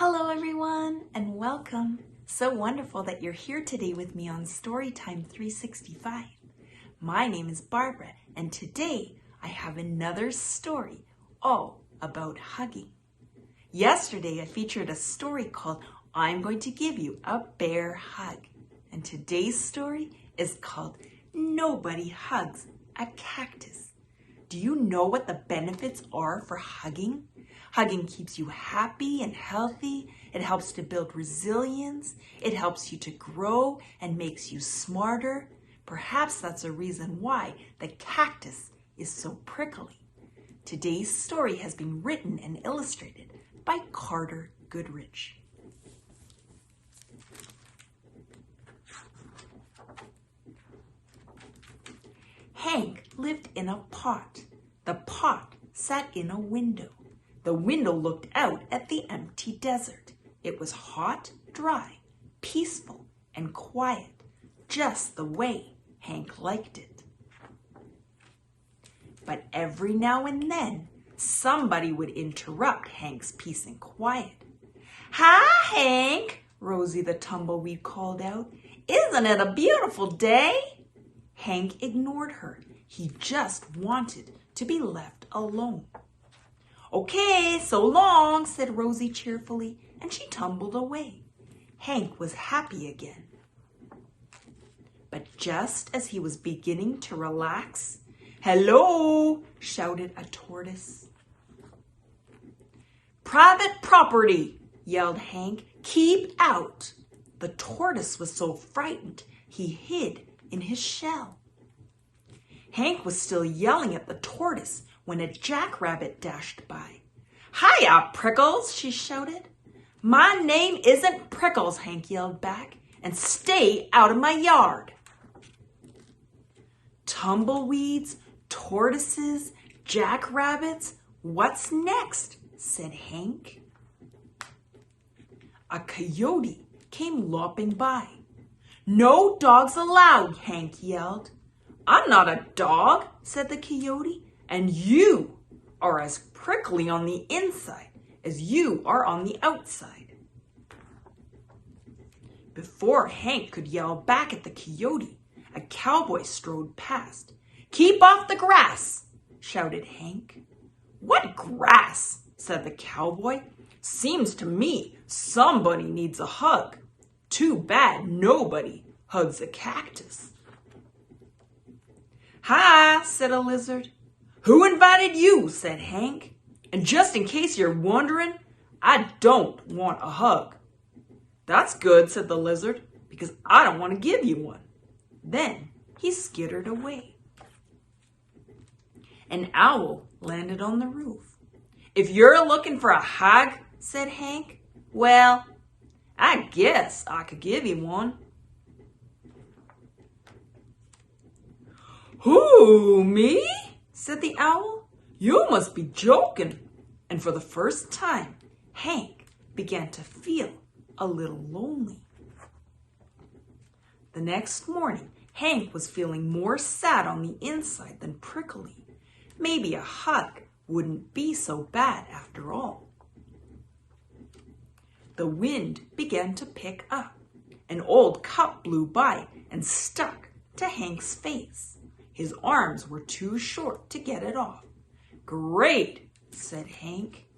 Hello everyone and welcome. So wonderful that you're here today with me on Storytime 365. My name is Barbara and today I have another story all about hugging. Yesterday I featured a story called I'm Going to Give You a Bear Hug. And today's story is called Nobody Hugs a Cactus. Do you know what the benefits are for hugging? Hugging keeps you happy and healthy. It helps to build resilience. It helps you to grow and makes you smarter. Perhaps that's a reason why the cactus is so prickly. Today's story has been written and illustrated by Carter Goodrich. Hank lived in a pot. The pot sat in a window. The window looked out at the empty desert. It was hot, dry, peaceful, and quiet, just the way Hank liked it. But every now and then, somebody would interrupt Hank's peace and quiet. "Hi, Hank," Rosie the tumbleweed called out. "Isn't it a beautiful day?" Hank ignored her. He just wanted to be left alone. "Okay, so long," said Rosie cheerfully, and she tumbled away. Hank was happy again. But just as he was beginning to relax, "Hello," shouted a tortoise. "Private property," yelled Hank. "Keep out." The tortoise was so frightened he hid in his shell. Hank was still yelling at the tortoise when a jackrabbit dashed by. "Hiya, Prickles," she shouted. "My name isn't Prickles," Hank yelled back, "and stay out of my yard." "Tumbleweeds, tortoises, jackrabbits, what's next?" said Hank. A coyote came lopping by. "No dogs allowed," Hank yelled. "I'm not a dog," said the coyote, "and you are as prickly on the inside as you are on the outside." Before Hank could yell back at the coyote, a cowboy strode past. "Keep off the grass," shouted Hank. "What grass?" said the cowboy. "Seems to me somebody needs a hug. Too bad nobody hugs a cactus." "Hi," said a lizard. "Who invited you?" said Hank. "And just in case you're wondering, I don't want a hug." "That's good," said the lizard, "because I don't want to give you one." Then he skittered away. An owl landed on the roof. "If you're looking for a hug," said Hank, "well, I guess I could give you one." "Who, me?" said the owl. "You must be joking." And for the first time, Hank began to feel a little lonely. The next morning, Hank was feeling more sad on the inside than prickly. Maybe a hug wouldn't be so bad after all. The wind began to pick up. An old cup blew by and stuck to Hank's face. His arms were too short to get it off. "Great," said Hank.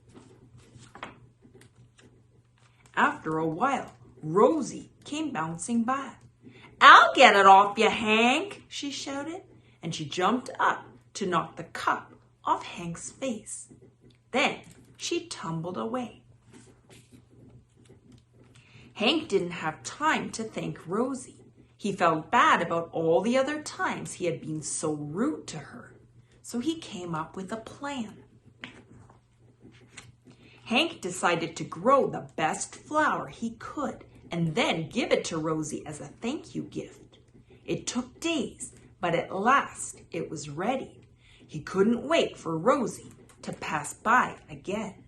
After a while, Rosie came bouncing by. "I'll get it off you, Hank," she shouted, and she jumped up to knock the cup off Hank's face. Then she tumbled away. Hank didn't have time to thank Rosie. He felt bad about all the other times he had been so rude to her, so he came up with a plan. Hank decided to grow the best flower he could and then give it to Rosie as a thank you gift. It took days, but at last it was ready. He couldn't wait for Rosie to pass by again.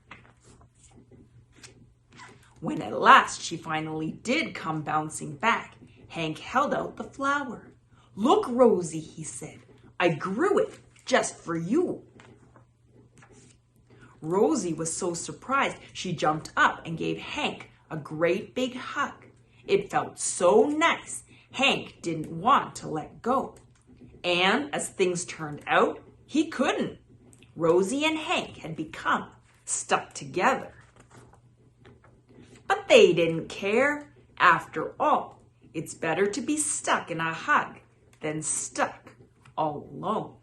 When at last she finally did come bouncing back, Hank held out the flower. "Look, Rosie," he said, "I grew it just for you." Rosie was so surprised she jumped up and gave Hank a great big hug. It felt so nice, Hank didn't want to let go. And as things turned out, he couldn't. Rosie and Hank had become stuck together. But they didn't care. After all, it's better to be stuck in a hug than stuck all alone.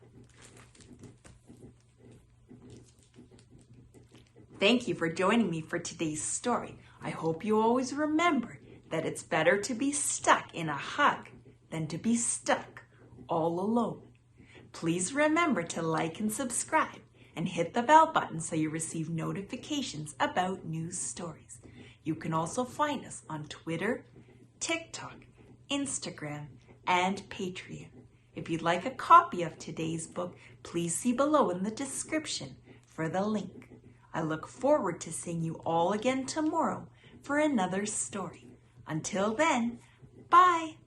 Thank you for joining me for today's story. I hope you always remember that it's better to be stuck in a hug than to be stuck all alone. Please remember to like and subscribe and hit the bell button so you receive notifications about new stories. You can also find us on Twitter, TikTok, Instagram, and Patreon. If you'd like a copy of today's book, please see below in the description for the link. I look forward to seeing you all again tomorrow for another story. Until then, bye!